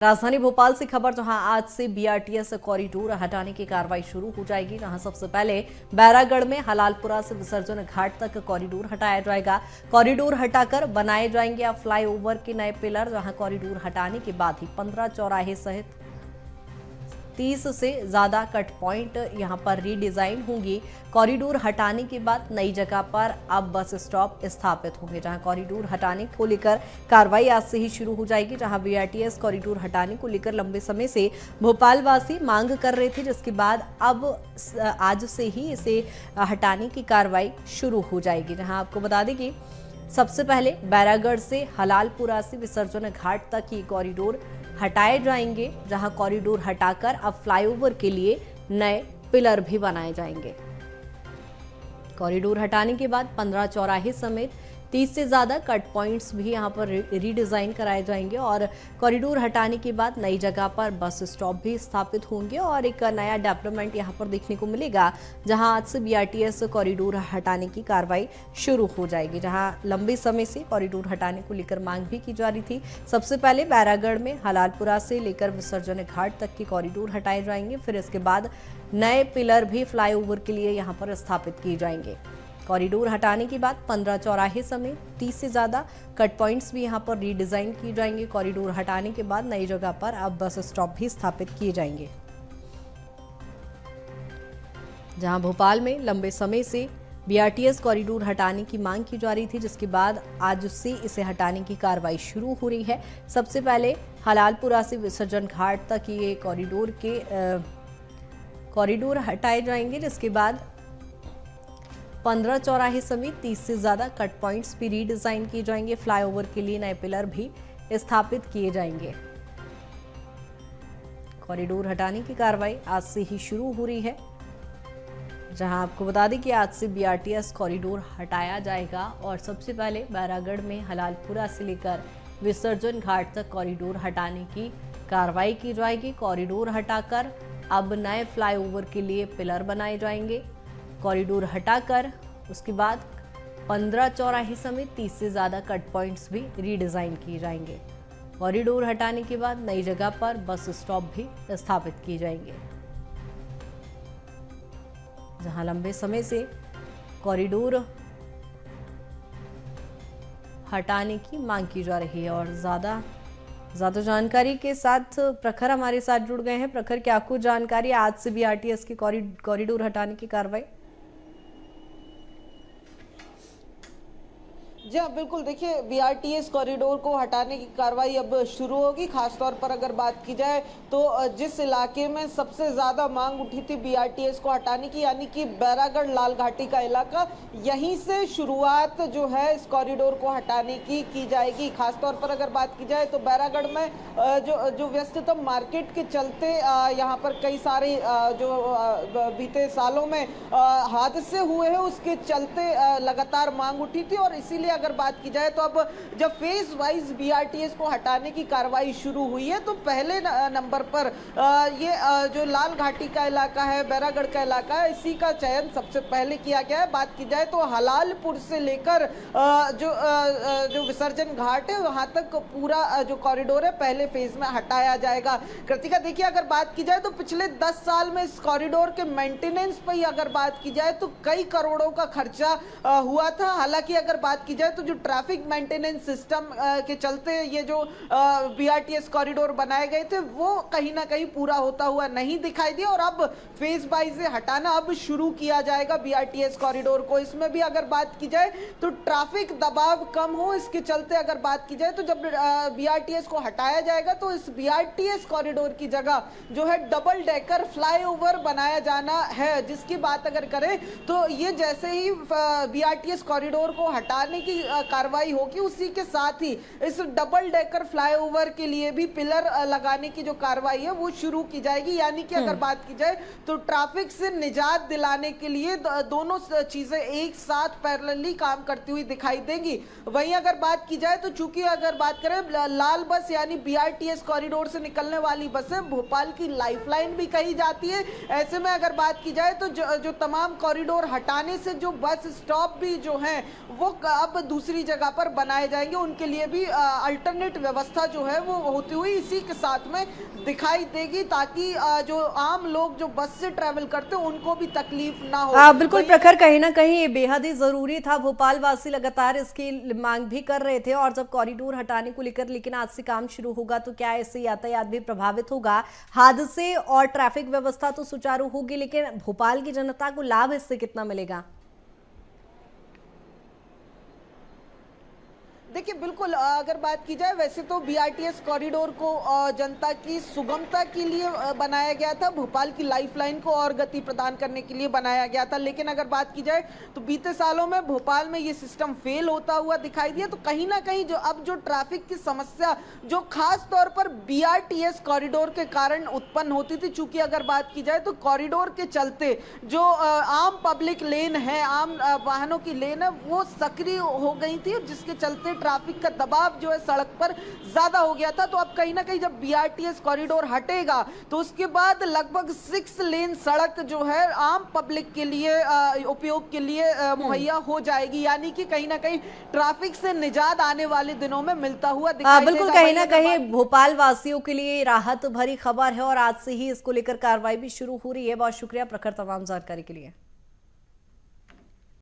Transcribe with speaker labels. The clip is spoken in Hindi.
Speaker 1: राजधानी भोपाल से खबर, जहां आज से बीआरटीएस कॉरिडोर हटाने की कार्रवाई शुरू हो जाएगी। जहां सबसे पहले बैरागढ़ में हलालपुरा से विसर्जन घाट तक कॉरिडोर हटाया जाएगा। कॉरिडोर हटाकर बनाए जाएंगे अब फ्लाईओवर के नए पिलर। जहां कॉरिडोर हटाने के बाद ही 15 चौराहे सहित 30 से ज्यादा कट पॉइंट यहां पर रीडिजाइन होंगी। कॉरिडोर हटाने के बाद नई जगह पर अब बस स्टॉप स्थापित होंगे। जहां कॉरिडोर हटाने को लेकर कार्रवाई आज से ही शुरू हो जाएगी। जहां बीआरटीएस कॉरिडोर हटाने को लेकर लंबे समय से भोपाल वासी मांग कर रहे थे, जिसके बाद अब आज से ही इसे हटाने की कार्रवाई शुरू हो जाएगी। जहां आपको बता दें कि सबसे पहले बैरागढ़ से हलालपुरा से विसर्जन घाट तक ये कॉरिडोर हटाए जाएंगे। जहां कॉरिडोर हटाकर अब फ्लाईओवर के लिए नए पिलर भी बनाए जाएंगे। कॉरिडोर हटाने के बाद 15 चौराहे समेत 30 से ज्यादा कट पॉइंट्स भी यहां पर रीडिजाइन कराए जाएंगे और कॉरिडोर हटाने के बाद नई जगह पर बस स्टॉप भी स्थापित होंगे और एक नया डेवलपमेंट यहां पर देखने को मिलेगा। जहां आज से बीआरटीएस कॉरिडोर हटाने की कार्रवाई शुरू हो जाएगी। जहां लंबे समय से कॉरिडोर हटाने को लेकर मांग भी की जा रही थी। सबसे पहले बैरागढ़ में हलालपुरा से लेकर विसर्जन घाट तक के कॉरिडोर हटाए जाएंगे। फिर इसके बाद नए पिलर भी फ्लाईओवर के लिए यहां पर स्थापित किए जाएंगे। कॉरिडोर हटाने के बाद 15 चौराहे समेत 30 से ज्यादा कट पॉइंट्स भी यहां पर रीडिजाइन किए जाएंगे। कॉरिडोर हटाने के बाद नई जगह पर अब बस स्टॉप भी स्थापित किए जाएंगे। जहां भोपाल में लंबे समय से बीआरटीएस कॉरिडोर हटाने की मांग की जा रही थी, जिसके बाद आज से इसे हटाने की कार्रवाई शुरू हो रही है। सबसे पहले हलालपुरा से विसर्जन घाट तक ये कॉरिडोर हटाए जाएंगे, जिसके बाद 15 चौराहे समेत 30 से ज्यादा कट पॉइंट्स भी रीडिजाइन किए जाएंगे। फ्लाईओवर के लिए नए पिलर भी स्थापित किए जाएंगे। कॉरिडोर हटाने की कार्रवाई आज से ही शुरू हो रही है। जहां आपको बता दें कि आज से बीआरटीएस कॉरिडोर हटाया जाएगा और सबसे पहले बैरागढ़ में हलालपुरा से लेकर विसर्जन घाट तक कॉरिडोर हटाने की कार्रवाई की जाएगी। कॉरिडोर हटाकर अब नए फ्लाईओवर के लिए पिलर बनाए जाएंगे। कॉरिडोर हटाकर उसके बाद 15 चौराहे समेत 30 से ज्यादा कट पॉइंट्स भी रीडिजाइन किए जाएंगे। कॉरिडोर हटाने के बाद नई जगह पर बस स्टॉप भी स्थापित किए जाएंगे। जहां लंबे समय से कॉरिडोर हटाने की मांग की जा रही है और ज्यादा जानकारी के साथ प्रखर हमारे साथ जुड़ गए हैं। प्रखर, क्या आपको जानकारी आज से बीआरटीएस की कॉरिडोर हटाने की कार्रवाई?
Speaker 2: जी हाँ, बिल्कुल। देखिए, बीआरटीएस कॉरिडोर को हटाने की कार्रवाई अब शुरू होगी। खासतौर पर अगर बात की जाए तो जिस इलाके में सबसे ज़्यादा मांग उठी थी बीआरटीएस को हटाने की, यानी कि बैरागढ़ लाल घाटी का इलाका, यहीं से शुरुआत जो है इस कॉरिडोर को हटाने की जाएगी। खासतौर पर अगर बात की जाए तो बैरागढ़ में जो व्यस्ततम मार्केट के चलते यहाँ पर कई सारे जो बीते सालों में हादसे हुए हैं, उसके चलते लगातार मांग उठी थी। और इसीलिए अगर बात की जाए तो अब जब फेज वाइज बीआरटीएस को हटाने की कार्रवाई शुरू हुई है, तो पहले नंबर पर ये जो लाल घाटी का इलाका है, बैरागढ़ का इलाका है, इसी का चयन सबसे पहले किया गया है। बात की जाए तो हलालपुर से लेकर जो विसर्जन घाट है वहां तक पूरा जो कॉरिडोर है पहले फेज में हटाया जाएगा। कृतिका, देखिए, अगर बात की जाए तो पिछले 10 साल में इस कॉरिडोर के मेंटेनेंस पर ही अगर बात की जाए तो कई करोड़ों का खर्चा हुआ था। हालांकि अगर बात की जाए तो जो ट्रैफिक मेंटेनेंस सिस्टम के चलते ये जो बीआरटीएस कॉरिडोर बनाए गए थे वो कहीं ना कहीं पूरा होता हुआ नहीं दिखाई दिया और अब फेज वाइज से हटाना अब शुरू किया जाएगा बीआरटीएस कॉरिडोर को। इसमें भी अगर बात की जाए तो ट्रैफिक दबाव कम हो, इसके चलते अगर बात की जाए तो जब बीआरटीएस को हटाया जाएगा तो इस बीआरटीएस कॉरिडोर की जगह जो है डबल डेकर फ्लाईओवर बनाया जाना है। जिसकी बात अगर करें तो ये जैसे ही बीआरटीएस कॉरिडोर को हटाने की कार्रवाई होगी, उसी के साथ ही इस डबल डेकर फ्लाईओवर के लिए भी पिलर लगाने की जो कार्रवाई है वो शुरू की जाएगी। यानी कि अगर बात की जाए तो ट्रैफिक से निजात दिलाने के लिए दोनों चीजें एक साथ पैरेलली काम करती हुई दिखाई देंगी। वहीं अगर बात की जाए तो चूंकि अगर बात करें लाल बस यानी बीआरटीएस कॉरिडोर से निकलने वाली बसें भोपाल की लाइफलाइन भी कही जाती है, ऐसे में अगर बात की जाए तो जो तमाम कॉरिडोर हटाने से जो बस स्टॉप भी जो है वो अब अब दूसरी जगह पर बनाए जाएंगे, उनके लिए भी अल्टरनेट व्यवस्था जो है वो होती हुई इसी के साथ में दिखाई देगी, ताकि जो आम लोग जो बस से ट्रैवल करते हैं उनको भी तकलीफ ना हो।
Speaker 1: बिल्कुल प्रखर, कहीं ना कहीं ये बेहद ही जरूरी था। भोपाल वासी लगातार इसकी मांग भी कर रहे थे, और जब कॉरिडोर हटाने को लेकर लेकिन आज से काम शुरू होगा तो क्या इससे यातायात भी प्रभावित होगा? हादसे और ट्रैफिक व्यवस्था तो सुचारू होगी, लेकिन भोपाल की जनता को लाभ इससे कितना मिलेगा?
Speaker 2: देखिए बिल्कुल, अगर बात की जाए वैसे तो बीआरटीएस कॉरिडोर को जनता की सुगमता के लिए बनाया गया था, भोपाल की लाइफलाइन को और गति प्रदान करने के लिए बनाया गया था। लेकिन अगर बात की जाए तो बीते सालों में भोपाल में ये सिस्टम फेल होता हुआ दिखाई दिया। तो कहीं ना कहीं जो ट्रैफिक की समस्या जो खास तौर पर बीआरटीएस कॉरिडोर के कारण उत्पन्न होती थी, चूंकि अगर बात की जाए तो कॉरिडोर के चलते जो आम पब्लिक लेन है, आम वाहनों की लेन है, वो सक्रिय हो गई थी, जिसके चलते ट्रैफिक का दबाव जो है सड़क पर ज्यादा हो गया था। तो अब कहीं ना कहीं जब बीआरटीएस कॉरिडोर हटेगा तो उसके बाद लगभग 6 लेन सड़क जो है आम पब्लिक के लिए उपयोग के लिए मुहैया हो जाएगी, यानी कि कहीं ना कहीं ट्रैफिक से निजात आने वाले दिनों में मिलता हुआ दिखाई देगा।
Speaker 1: बिल्कुल, कहीं ना कहीं भोपाल वासियों के लिए राहत भरी खबर है, और आज से ही इसको लेकर कार्रवाई भी शुरू हो रही है। बहुत शुक्रिया प्रखर तमाम जानकारी के लिए।